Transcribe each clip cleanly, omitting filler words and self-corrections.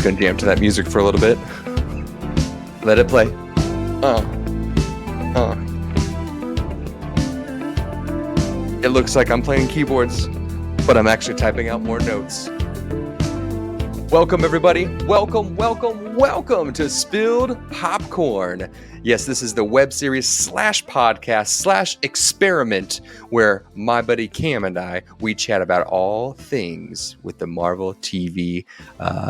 gonna jam to that music for a little bit. Let it play. It looks like I'm playing keyboards, but I'm actually typing out more notes. Welcome, everybody. Welcome to Spilled Popcorn. Yes, this is the web series /podcast /experiment where my buddy Cam and we chat about all things with the Marvel TV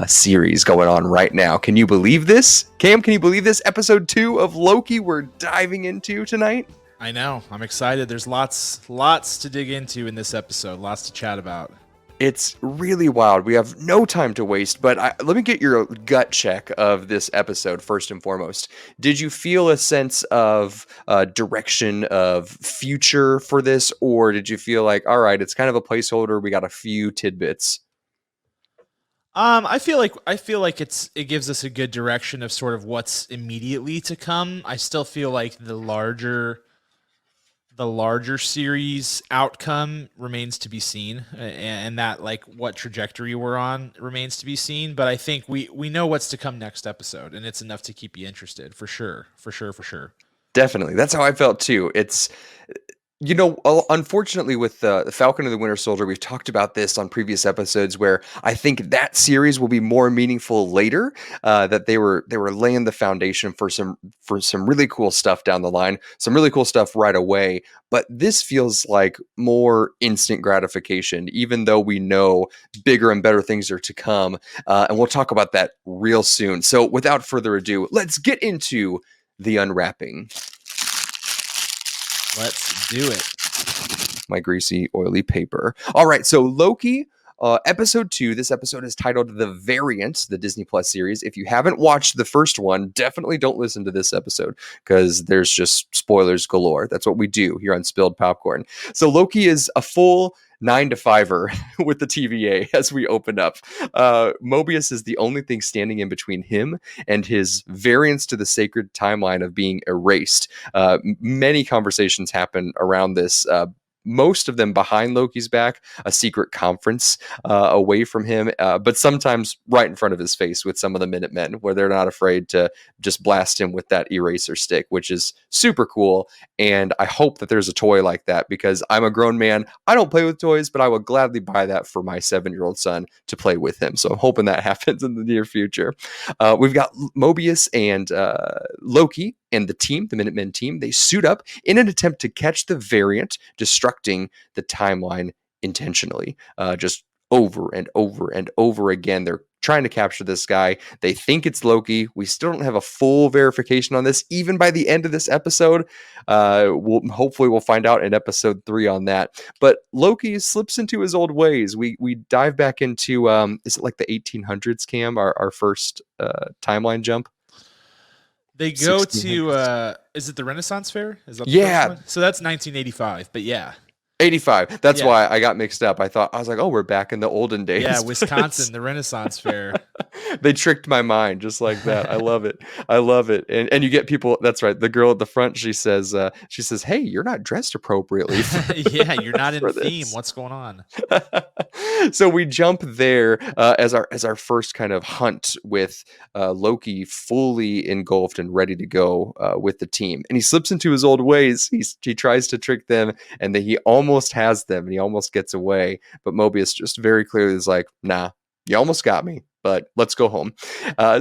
series going on right now. Can you believe this? Cam, can you believe this? Episode 2 of Loki we're diving into tonight. I know. I'm excited. There's lots to dig into in this episode. Lots to chat about. It's really wild. We have no time to waste, but let me get your gut check of this episode first and foremost. Did you feel a sense of direction of future for this, or did you feel like, all right, it's kind of a placeholder, we got a few tidbits? I feel like it gives us a good direction of sort of what's immediately to come. I still feel like the larger series outcome remains to be seen, and that like what trajectory we're on remains to be seen. But I think we know what's to come next episode, and it's enough to keep you interested for sure. Definitely. That's how I felt too. It's, you know, unfortunately with the Falcon and the Winter Soldier, we've talked about this on previous episodes where I think that series will be more meaningful later, that they were laying the foundation for some really cool stuff down the line, some really cool stuff right away. But this feels like more instant gratification, even though we know bigger and better things are to come. And we'll talk about that real soon. So without further ado, let's get into the unwrapping. Let's do it. My greasy, oily paper. All right, so Loki, episode 2. This episode is titled The Variant, the Disney Plus series. If you haven't watched the first one, definitely don't listen to this episode because there's just spoilers galore. That's what we do here on Spilled Popcorn. So Loki is a full 9-to-5er with the TVA as we open up. Mobius is the only thing standing in between him and his variance to the sacred timeline of being erased. Many conversations happen around this. Most of them behind Loki's back, a secret conference away from him, but sometimes right in front of his face with some of the Minutemen, where they're not afraid to just blast him with that eraser stick, which is super cool. And I hope that there's a toy like that because I'm a grown man. I don't play with toys, but I will gladly buy that for my 7-year-old son to play with him. So I'm hoping that happens in the near future. We've got Mobius and Loki and the team, the Minutemen team. They suit up in an attempt to catch the variant, destructing the timeline intentionally, just over and over and over again. They're trying to capture this guy. They think it's Loki. We still don't have a full verification on this, even by the end of this episode. Hopefully we'll find out in episode 3 on that. But Loki slips into his old ways. We dive back into, is it like the 1800s, Cam, our first timeline jump? They go to, is it the Renaissance Fair? Is that the yeah. first one? So that's 1985, but yeah. 85. That's why I got mixed up. I was like, oh, we're back in the olden days. Yeah, Wisconsin, the Renaissance Fair. They tricked my mind just like that. I love it. And you get people. That's right. The girl at the front, she says, hey, you're not dressed appropriately. Yeah, you're not in theme. What's going on? So we jump there as our first kind of hunt with Loki fully engulfed and ready to go with the team. And he slips into his old ways. He tries to trick them, and then he almost has them, and he almost gets away. But Mobius just very clearly is like, nah, you almost got me, but let's go home.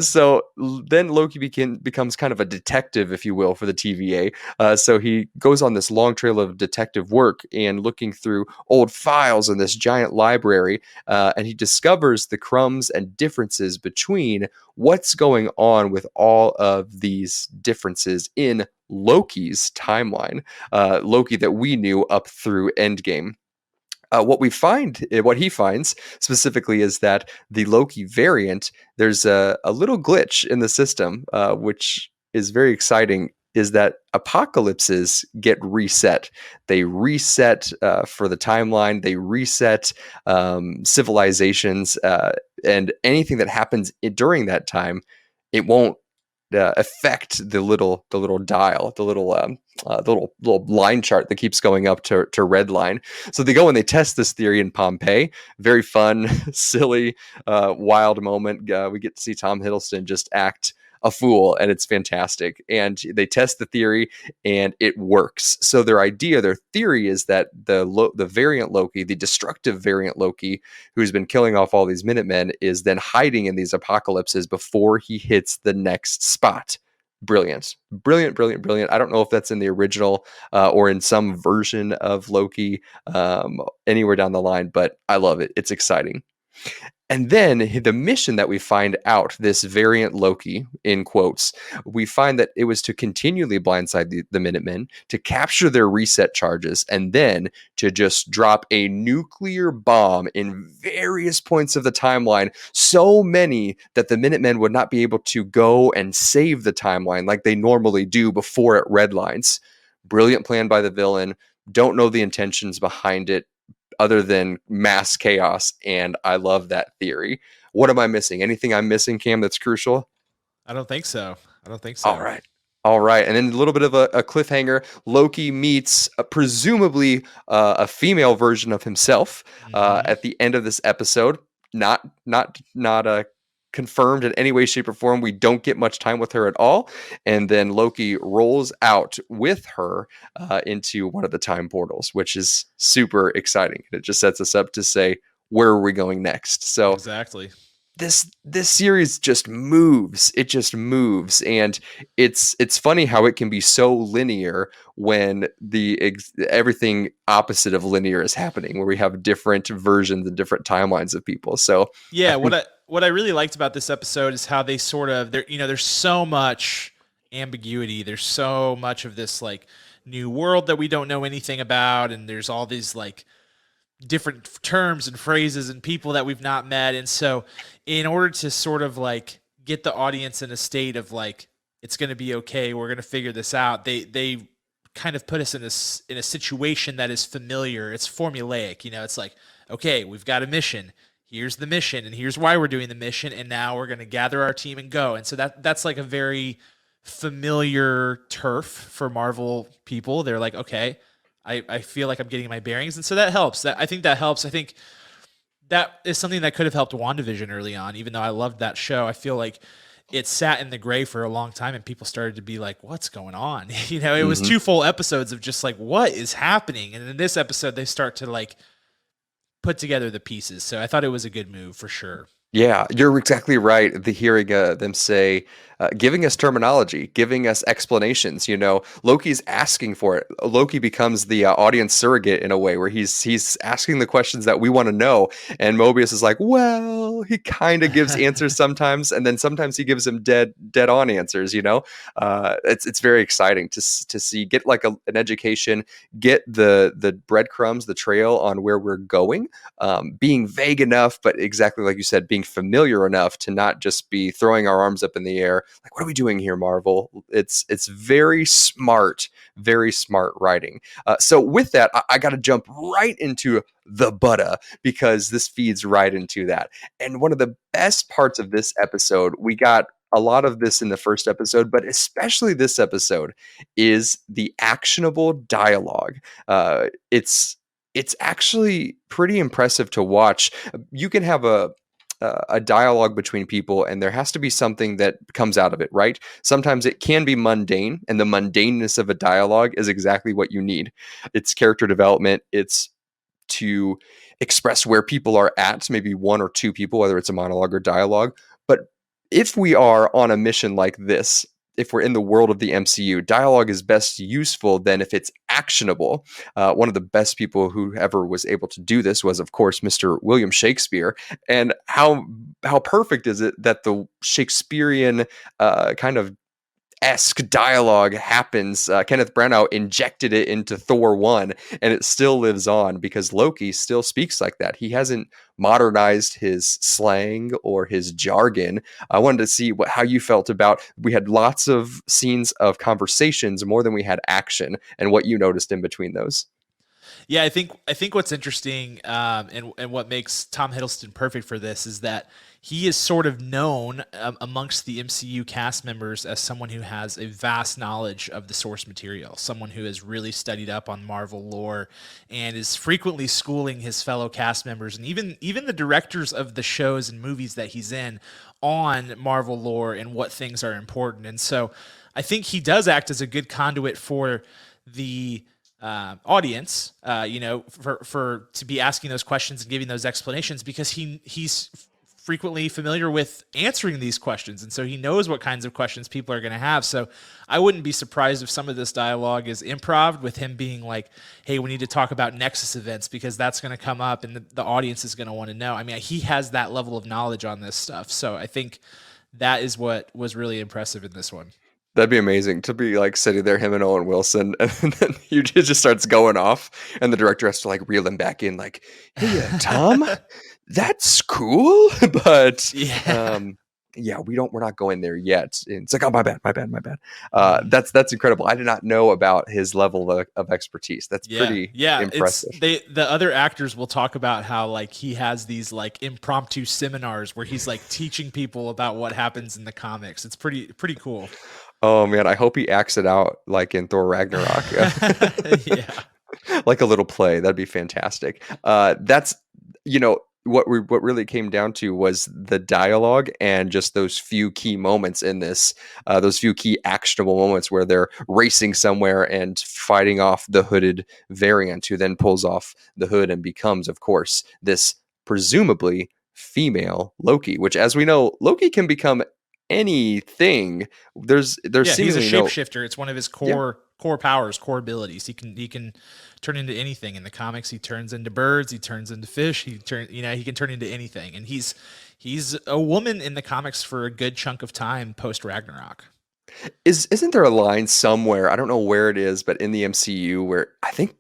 So then Loki becomes kind of a detective, if you will, for the TVA. So he goes on this long trail of detective work and looking through old files in this giant library, and he discovers the crumbs and differences between what's going on with all of these differences in Loki's timeline, Loki that we knew up through Endgame. What he finds specifically is that the Loki variant, there's a little glitch in the system, which is very exciting, is that apocalypses get reset. They reset for the timeline. They reset civilizations, and anything that happens during that time, it won't affect the little dial, the little line chart that keeps going up to red line. So they go and they test this theory in Pompeii. Very fun, silly, wild moment. We get to see Tom Hiddleston just act a fool, and it's fantastic. And they test the theory, and it works. So their theory is that the variant Loki, the destructive variant Loki, who's been killing off all these Minutemen, is then hiding in these apocalypses before he hits the next spot. Brilliant, brilliant, brilliant, brilliant. I don't know if that's in the original or in some version of Loki anywhere down the line, but I love it. It's exciting. And then the mission that we find out, this variant Loki, in quotes, we find that it was to continually blindside the Minutemen, to capture their reset charges, and then to just drop a nuclear bomb in various points of the timeline, so many that the Minutemen would not be able to go and save the timeline like they normally do before it redlines. Brilliant plan by the villain. Don't know the intentions behind it other than mass chaos, and I love that theory. What am I missing? Anything I'm missing, Cam, that's crucial? I don't think so. I don't think All so. right. All right. And then a little bit of a cliffhanger. Loki meets presumably a female version of himself at the end of this episode. Not confirmed in any way, shape, or form. We don't get much time with her at all. And then Loki rolls out with her into one of the time portals, which is super exciting. It just sets us up to say, where are we going next? So Exactly. this series just moves. It just moves, and it's funny how it can be so linear when everything opposite of linear is happening, where we have different versions and different timelines of people. So I Yeah, think what I really liked about this episode is how they sort of there's so much ambiguity. There's so much of this like new world that we don't know anything about, and there's all these like different terms and phrases and people that we've not met. And so in order to sort of like get the audience in a state of like it's going to be okay, we're going to figure this out, they kind of put us in a situation that is familiar. It's formulaic, it's like, okay, we've got a mission, here's the mission, and here's why we're doing the mission, and now we're going to gather our team and go. And so that's like a very familiar turf for Marvel people. They're like, okay, I feel like I'm getting my bearings. And so that helps. I think that helps. I think that is something that could have helped WandaVision early on, even though I loved that show. I feel like it sat in the gray for a long time and people started to be like, what's going on? It was 2 full episodes of just like, what is happening? And in this episode, they start to like put together the pieces. So I thought it was a good move for sure. Yeah, you're exactly right. The hearing them say, giving us terminology, giving us explanations. Loki's asking for it. Loki becomes the audience surrogate in a way where he's asking the questions that we want to know, and Mobius is like, well, he kind of gives answers sometimes, and then sometimes he gives him dead on answers. It's very exciting to see, get like an education, get the breadcrumbs, the trail on where we're going, being vague enough, but exactly like you said, being familiar enough to not just be throwing our arms up in the air like, what are we doing here, Marvel? It's very smart writing. So with that, I got to jump right into the butter, because this feeds right into that. And one of the best parts of this episode, we got a lot of this in the first episode, but especially this episode, is the actionable dialogue. It's actually pretty impressive to watch. You can have a dialogue between people, and there has to be something that comes out of it, right? Sometimes it can be mundane, and the mundaneness of a dialogue is exactly what you need. It's character development. It's to express where people are at, maybe one or two people, whether it's a monologue or dialogue. But if we are on a mission like this, if we're in the world of the MCU, dialogue is best useful then if it's actionable. One of the best people who ever was able to do this was, of course, Mr. William Shakespeare. And how perfect is it that the Shakespearean kind of esque dialogue happens. Kenneth Branagh injected it into Thor 1, and it still lives on because Loki still speaks like that. He hasn't modernized his slang or his jargon. I wanted to see how you felt about, we had lots of scenes of conversations more than we had action, and what you noticed in between those. Yeah, I think what's interesting, and what makes Tom Hiddleston perfect for this is that he is sort of known amongst the MCU cast members as someone who has a vast knowledge of the source material, someone who has really studied up on Marvel lore, and is frequently schooling his fellow cast members and even the directors of the shows and movies that he's in on Marvel lore and what things are important. And so, I think he does act as a good conduit for the audience, for to be asking those questions and giving those explanations, because he's frequently familiar with answering these questions, and so he knows what kinds of questions people are going to have. So I wouldn't be surprised if some of this dialogue is improv, with him being like, "Hey, we need to talk about Nexus events because that's going to come up, and the audience is going to want to know." I mean, he has that level of knowledge on this stuff, so I think that is what was really impressive in this one. That'd be amazing to be like sitting there, him and Owen Wilson, and then he just starts going off, and the director has to like reel him back in, like, "Hey, Tom, that's cool, but Yeah. yeah, we're not going there yet." And it's like, "Oh, my bad, my bad, my bad." Mhm. That's incredible. I did not know about his level of expertise. That's Yeah, pretty yeah. It's impressive. the other actors will talk about how like he has these like impromptu seminars where he's like teaching people about what happens in the comics. It's pretty cool. Oh man, I hope he acts it out like in Thor Ragnarok. Yeah. Like a little play. That'd be fantastic. That's what really came down to was the dialogue and just those few key moments in this, those few key actionable moments where they're racing somewhere and fighting off the hooded variant, who then pulls off the hood and becomes, of course, this presumably female Loki. Which, as we know, Loki can become anything. There's Yeah, he's a seemingly no. shapeshifter. It's one of his Yeah. core powers, core abilities. He can turn into anything. In the comics, he turns into birds, he turns into fish, he can turn into anything. And he's a woman in the comics for a good chunk of time post Ragnarok. Isn't there a line somewhere? I don't know where it is, but in the MCU where I think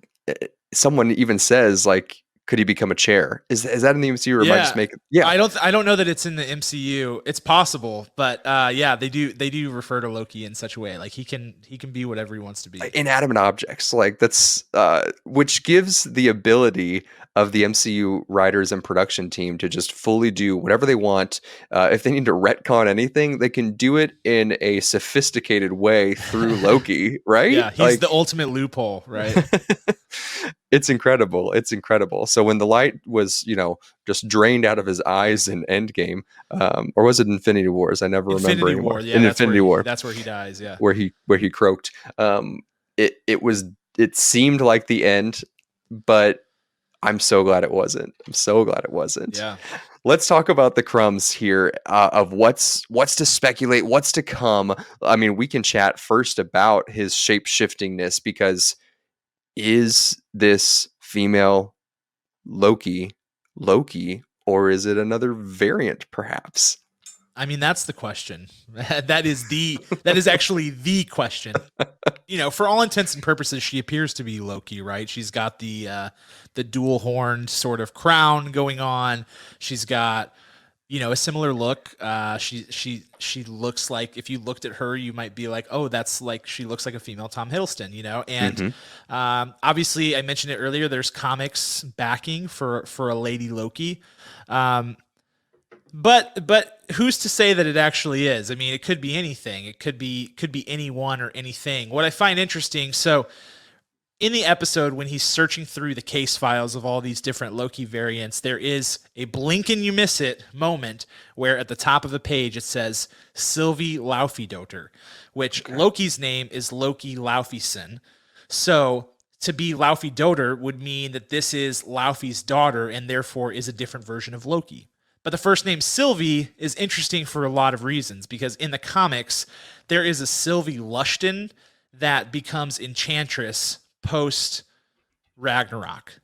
someone even says like, "Could he become a chair?" Is that in the MCU, or am I just Yeah. making? Yeah, I don't know that it's in the MCU. It's possible, but yeah, they do refer to Loki in such a way. Like he can be whatever he wants to be. inanimate objects, like that's which gives the ability of the MCU writers and production team to just fully do whatever they want. If they need to retcon anything, they can do it in a sophisticated way through Loki, right? Yeah, he's the Like ultimate loophole, right? it's incredible. It's incredible. So when the light was, just drained out of his eyes in Endgame, or was it Infinity Wars? I never remember Infinity anymore. War. Yeah, In Infinity War, that's where he dies. Yeah. where he croaked. It seemed like the end, but I'm so glad it wasn't. I'm so glad it wasn't. Yeah. Let's talk about the crumbs here, of what's to speculate, what's to come. I mean, we can chat first about his shape shiftingness, because is this female Loki, or is it another variant, perhaps? I mean, that's the question. That is actually the question. For all intents and purposes, she appears to be Loki, right? She's got the dual horned sort of crown going on. She's got a similar look. She looks like, if you looked at her, you might be like, oh, that's like, she looks like a female Tom Hiddleston, And Hmm. obviously, I mentioned it earlier. There's comics backing for a Lady Loki. Um, but who's to say that it actually is? I mean, it could be anything. It could be anyone or anything. What I find interesting, so in the episode when he's searching through the case files of all these different Loki variants, there is a blink and you miss it moment where at the top of the page it says Sylvie Laufeydotter, which Loki's name is Loki Laufeyson. So to be Laufeydotter would mean that this is Laufey's daughter and therefore is a different version of Loki. But the first name Sylvie is interesting for a lot of reasons, because in the comics, there is a Sylvie Lushton that becomes Enchantress post Ragnarok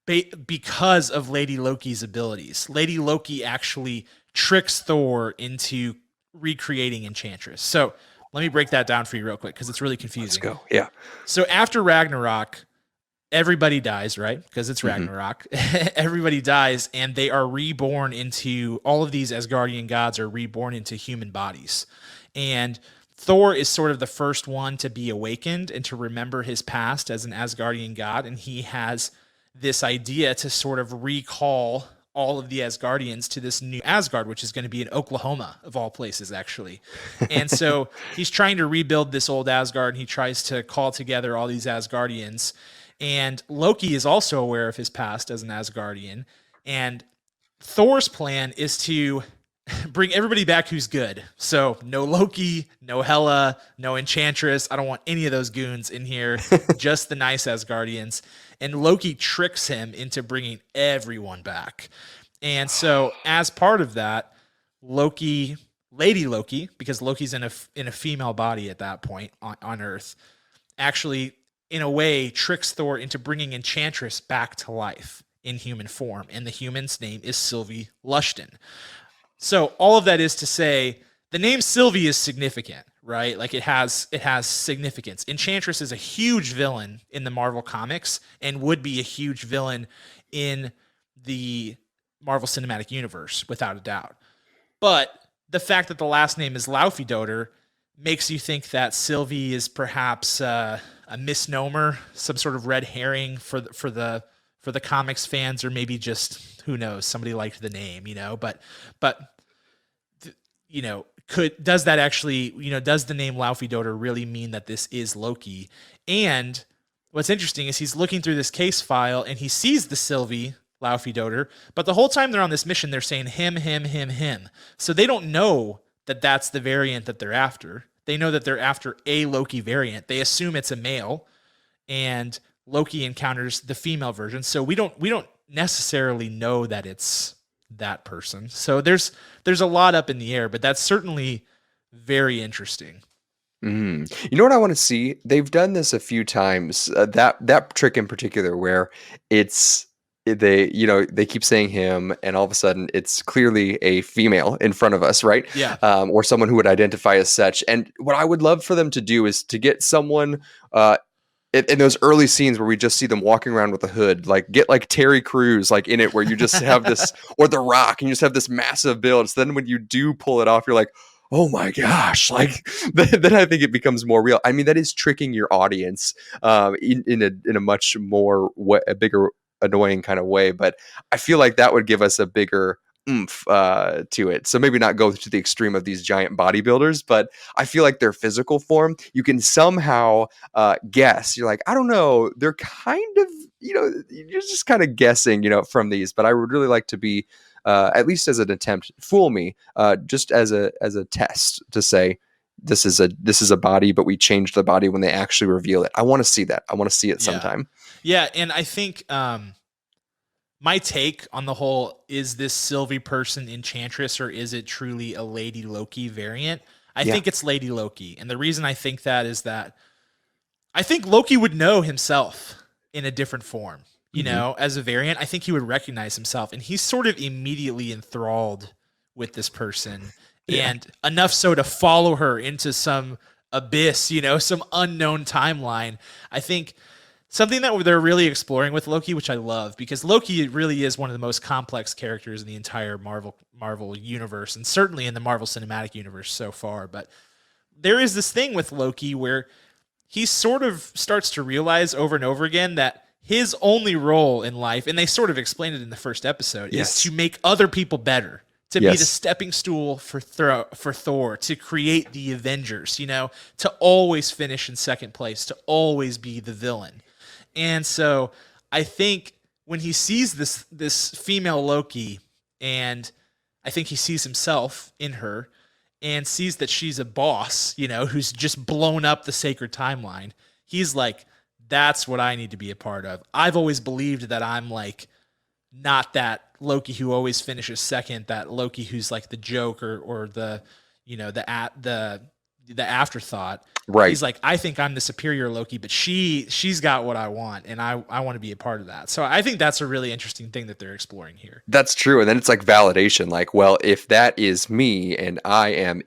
because of Lady Loki's abilities. Lady Loki actually tricks Thor into recreating Enchantress. So let me break that down for you real quick, because it's really Let's confusing. go. Yeah. So after Ragnarok, everybody dies, right? Because it's Hmm. Ragnarok. Everybody dies, and they are reborn into, all of these Asgardian gods are reborn into human bodies. And Thor is sort of the first one to be awakened and to remember his past as an Asgardian god, and he has this idea to sort of recall all of the Asgardians to this new Asgard, which is going to be in Oklahoma, of all places, actually. And so he's trying to rebuild this old Asgard, and he tries to call together all these Asgardians. And Loki is also aware of his past as an Asgardian. And Thor's plan is to bring everybody back who's good. So no Loki, no Hela, no Enchantress. I don't want any of those goons in here, just the nice Asgardians. And Loki tricks him into bringing everyone back. And so as part of that, Loki, Lady Loki, because Loki's in a female body at that point on Earth, actually, in a way, tricks Thor into bringing Enchantress back to life in human form. And the human's name is Sylvie Lushton. So all of that is to say, the name Sylvie is significant, right? Like it has significance. Enchantress is a huge villain in the Marvel comics and would be a huge villain in the Marvel Cinematic Universe, without a doubt. But the fact that the last name is Laufeydoter makes you think that Sylvie is perhaps a misnomer, some sort of red herring for the comics fans, or maybe just, who knows, somebody liked the name, but does that actually, does the name Laufeydoter really mean that this is Loki? And what's interesting is he's looking through this case file and he sees the Sylvie Laufeydoter, but the whole time they're on this mission, they're saying him, him, him, him. So they don't know that that's the variant that they're after. They know that they're after a Loki variant. They assume it's a male, and Loki encounters the female version. So we don't necessarily know that it's that person. So there's a lot up in the air, but that's certainly very interesting. You know what I want to see? They've done this a few times. That trick in particular, where they keep saying him, and all of a sudden it's clearly a female in front of us, right? Yeah. Or someone who would identify as such. And what I would love for them to do is to get someone in those early scenes where we just see them walking around with a hood, like get like Terry Crews like in it, where you just have this, or The Rock, and you just have this massive build. So then when you do pull it off, you're like, oh my gosh, like then I think it becomes more real. I mean, that is tricking your audience in a much more a bigger annoying kind of way, but I feel like that would give us a bigger oomph to it. So maybe not go to the extreme of these giant bodybuilders, but I feel like their physical form, you can somehow guess. You're like, I don't know, they're kind of, you're just kind of guessing, from these. But I would really like to be, at least as an attempt, fool me, just as a test to say this is a body, but we changed the body when they actually reveal it. I want to see that. I want to see it sometime. Yeah, and I think my take on the whole, is this Sylvie person Enchantress, or is it truly a Lady Loki variant? I think it's Lady Loki. And the reason I think that is that I think Loki would know himself in a different form, as a variant. I think he would recognize himself, and he's sort of immediately enthralled with this person, and enough so to follow her into some abyss, some unknown timeline. I think something that they're really exploring with Loki, which I love, because Loki really is one of the most complex characters in the entire Marvel universe, and certainly in the Marvel Cinematic Universe so far. But there is this thing with Loki where he sort of starts to realize over and over again that his only role in life, and they sort of explained it in the first episode, is to make other people better, to be the stepping stool for Thor, to create the Avengers, to always finish in second place, to always be the villain. And so I think when he sees this female Loki, and I think he sees himself in her and sees that she's a boss, who's just blown up the sacred timeline, he's like, that's what I need to be a part of. I've always believed that I'm like not that Loki who always finishes second, that Loki who's like the joke or the afterthought. Right. He's like, I think I'm the superior Loki, but she's got what I want, and I want to be a part of that. So I think that's a really interesting thing that they're exploring here. That's true. And then it's like validation, like, well, if that is me and I am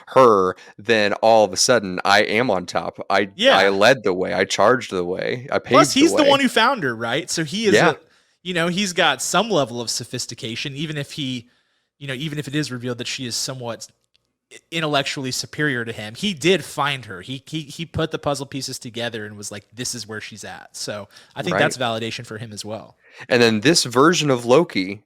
her, then all of a sudden I am on top. I led the way. I charged the way. I paved the way. Plus, he's the one who found her, right? So he is, he's got some level of sophistication, even if it is revealed that she is somewhat intellectually superior to him. He did find her. He put the puzzle pieces together and was like, this is where she's at. So I think Right. that's validation for him as well. And then this version of Loki,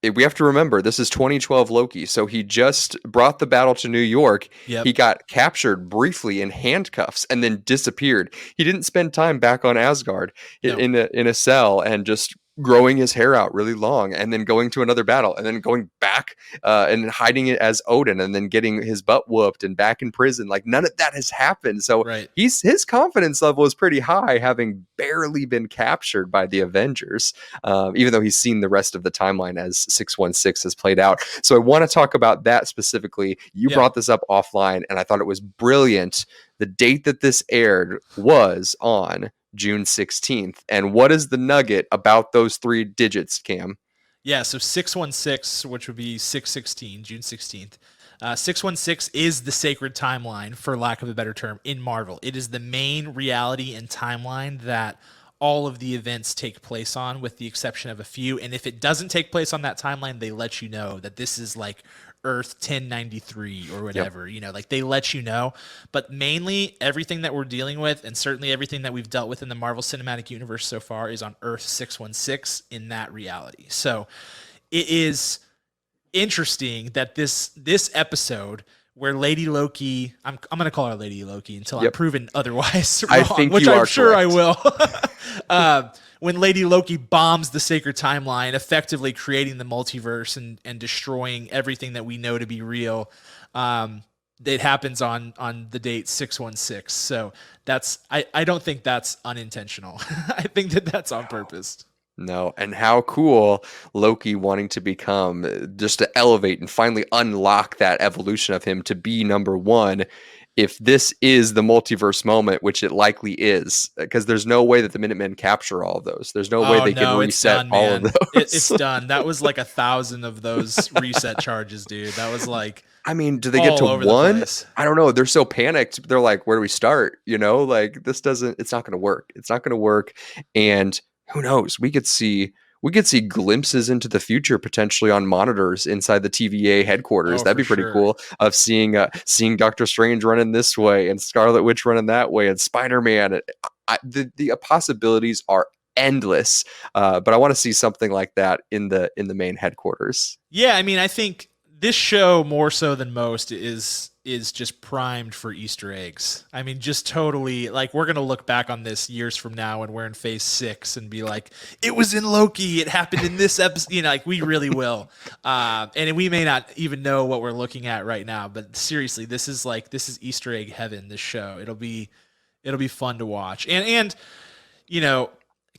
we have to remember this is 2012 Loki. So he just brought the battle to New York. Yep. He got captured briefly in handcuffs and then disappeared. He didn't spend time back on Asgard No. in a cell and just growing his hair out really long and then going to another battle and then going back and hiding it as Odin and then getting his butt whooped and back in prison. Like none of that has happened. So Right. his confidence level is pretty high, having barely been captured by the Avengers, even though he's seen the rest of the timeline as 616 has played out. So I want to talk about that specifically. You brought this up offline, and I thought it was brilliant. The date that this aired was on June 16th. And what is the nugget about those 3 digits, Cam? Yeah, so 616, which would be 616, June 16th. 616 is the sacred timeline, for lack of a better term, in Marvel. It is the main reality and timeline that all of the events take place on, with the exception of a few. And if it doesn't take place on that timeline, they let you know that this is like Earth 1093 or whatever. Like they let you know. But mainly everything that we're dealing with, and certainly everything that we've dealt with in the Marvel Cinematic Universe so far, is on Earth 616 in that reality. So it is interesting that this episode where Lady Loki, I'm going to call her Lady Loki until I'm proven otherwise wrong, I think which you I'm are sure correct. I will. When Lady Loki bombs the sacred timeline, effectively creating the multiverse and destroying everything that we know to be real, it happens on the date 616. So I don't think that's unintentional. I think that's on purpose. No, and how cool Loki wanting to become, just to elevate and finally unlock that evolution of him to be number one. If this is the multiverse moment, which it likely is, because there's no way that the Minutemen capture all of those. There's no way they can reset done, all of those. It's done. That was like 1,000 of those reset charges, dude. That was like, I mean, do they get to one? I don't know. They're so panicked. They're like, where do we start? Like it's not going to work. It's not going to work. And who knows? We could see glimpses into the future potentially on monitors inside the TVA headquarters. That'd be pretty cool, of seeing Doctor Strange running this way and Scarlet Witch running that way and Spider-Man. The possibilities are endless. But I want to see something like that in the main headquarters. Yeah, I mean, I think this show, more so than most, is just primed for Easter eggs. I mean, just totally, like, we're going to look back on this years from now when we're in phase 6 and be like, it was in Loki, it happened in this episode, like we really will. And we may not even know what we're looking at right now, but seriously, this is Easter egg heaven, this show. It'll be fun to watch. And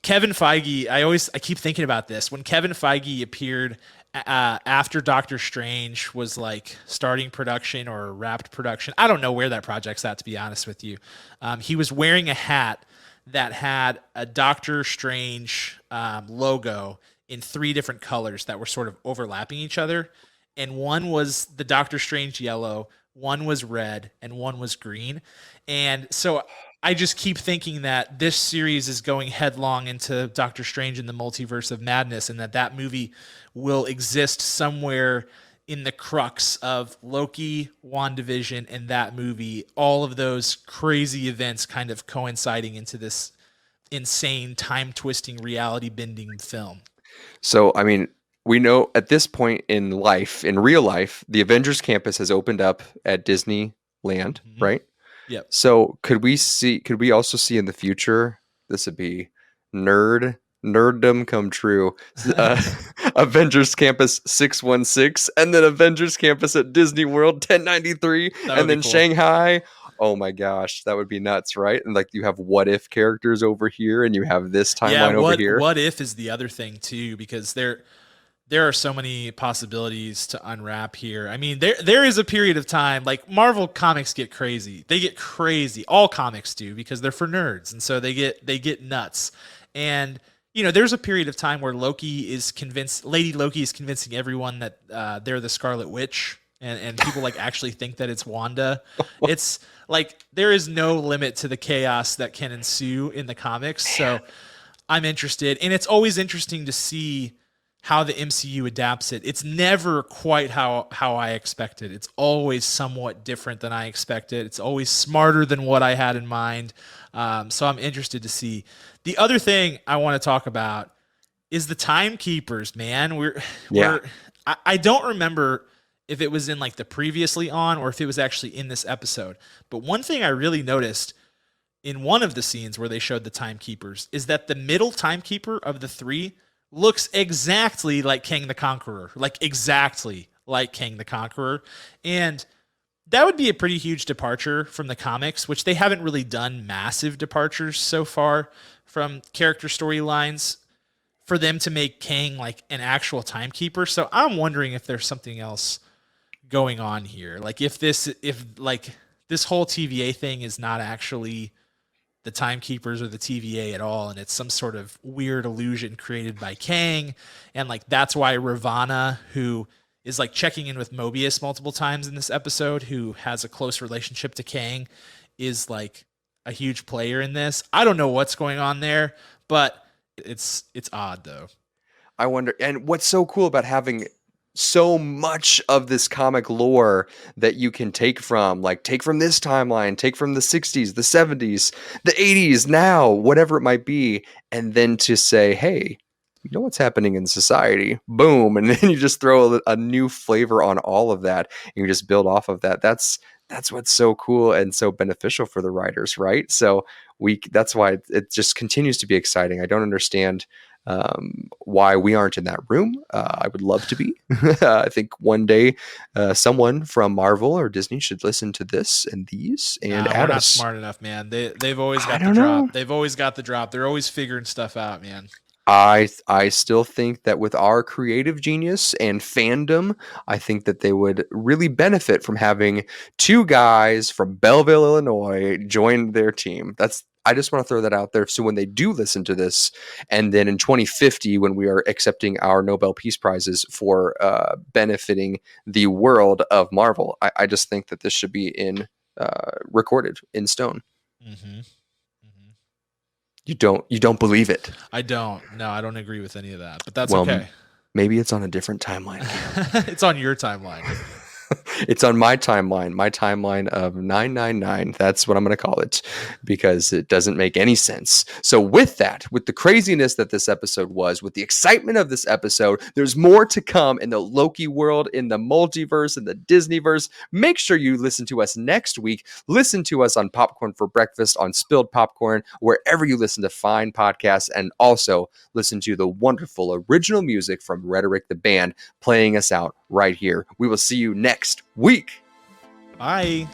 Kevin Feige, I keep thinking about this. When Kevin Feige appeared after Doctor Strange was like starting production or wrapped production, I don't know where that project's at, to be honest with you. He was wearing a hat that had a Doctor Strange logo in 3 different colors that were sort of overlapping each other. And one was the Doctor Strange yellow, one was red, and one was green. And so I just keep thinking that this series is going headlong into Doctor Strange in the Multiverse of Madness, and that movie will exist somewhere in the crux of Loki, WandaVision, and that movie. All of those crazy events kind of coinciding into this insane, time-twisting, reality-bending film. So, I mean, we know at this point in real life, the Avengers campus has opened up at Disneyland, right? Yep. So could we also see in the future, this would be nerddom come true, Avengers Campus 616 and then Avengers Campus at Disney World 1093 and then cool. Shanghai. Oh my gosh, that would be nuts, right? And like you have what if characters over here and you have this timeline over here. What if is the other thing too, because there are so many possibilities to unwrap here. I mean, there is a period of time, like Marvel comics get crazy. They get crazy. All comics do, because they're for nerds. And so they get nuts. And, there's a period of time where Lady Loki is convincing everyone that they're the Scarlet Witch. And people like actually think that it's Wanda. It's like, there is no limit to the chaos that can ensue in the comics. So I'm interested. And it's always interesting to see how the MCU adapts it. It's never quite how I expected. It's always somewhat different than I expected. It's always smarter than what I had in mind. So I'm interested to see. The other thing I want to talk about is the timekeepers, man. Yeah. I don't remember if it was in like the previously on or if it was actually in this episode. But one thing I really noticed in one of the scenes where they showed the timekeepers is that the middle timekeeper of the three looks exactly like Kang the Conqueror, like exactly like Kang the Conqueror. And that would be a pretty huge departure from the comics, which they haven't really done massive departures so far from character storylines for them to make Kang like an actual timekeeper. So I'm wondering if there's something else going on here. Like if this whole TVA thing is not actually the timekeepers or the TVA at all, and it's some sort of weird illusion created by Kang, and like that's why Ravana, who is like checking in with Mobius multiple times in this episode, who has a close relationship to Kang, is like a huge player in this. I don't know what's going on there, but it's odd though. I wonder, and what's so cool about having so much of this comic lore that you can take from, like take from this timeline, take from the 60s, the 70s, the 80s, now, whatever it might be, and then to say, hey, you know what's happening in society? Boom. And then you just throw a new flavor on all of that and you just build off of that. That's what's so cool and so beneficial for the writers, right? So that's why it just continues to be exciting. I don't understand why we aren't in that room. I would love to be. I think one day someone from Marvel or Disney should listen to this and these and We're add not us. smart enough, man. They've always got I the don't know. drop. They've always got the drop. They're always figuring stuff out, man. I still think that with our creative genius and fandom, I think that they would really benefit from having two guys from Belleville, Illinois, join their team. I just want to throw that out there. So when they do listen to this, and then in 2050, when we are accepting our Nobel Peace Prizes for benefiting the world of Marvel, I just think that this should be recorded in stone. Mm-hmm. You don't believe it. I don't. No, I don't agree with any of that. But that's Well, okay. maybe it's on a different timeline. It's on your timeline. It's on my timeline of 999. That's what I'm going to call it because it doesn't make any sense. So with that, with the craziness that this episode was, with the excitement of this episode, there's more to come in the Loki world, in the multiverse, in the Disneyverse. Make sure you listen to us next week. Listen to us on Popcorn for Breakfast, on Spilled Popcorn, wherever you listen to fine podcasts, and also listen to the wonderful original music from Rhetoric the band playing us out right here. We will see you next week. Bye.